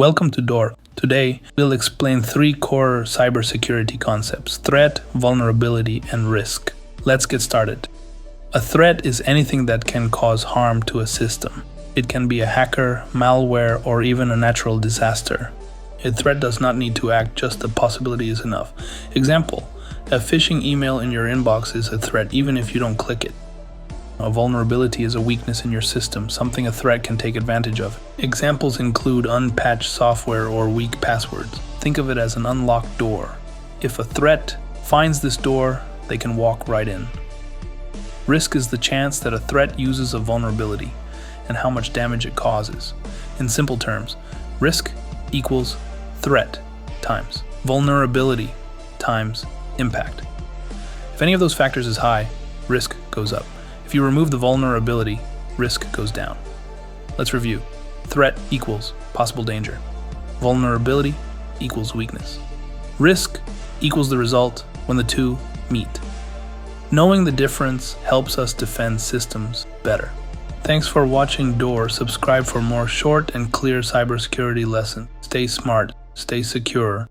Welcome to Door. Today, we'll explain three core cybersecurity concepts: threat, vulnerability, and risk. Let's get started. A threat is anything that can cause harm to a system. It can be a hacker, malware, or even a natural disaster. A threat does not need to act, just the possibility is enough. Example: a phishing email in your inbox is a threat even if you don't click it. A vulnerability is a weakness in your system, something a threat can take advantage of. Examples include unpatched software or weak passwords. Think of it as an unlocked door. If a threat finds this door, they can walk right in. Risk is the chance that a threat uses a vulnerability and how much damage it causes. In simple terms, risk equals threat times vulnerability times impact. If any of those factors is high, risk goes up. If you remove the vulnerability, risk goes down. Let's review. Threat equals possible danger. Vulnerability equals weakness. Risk equals the result when the two meet. Knowing the difference helps us defend systems better. Thanks for watching Door. Subscribe for more short and clear cybersecurity lessons. Stay smart, stay secure,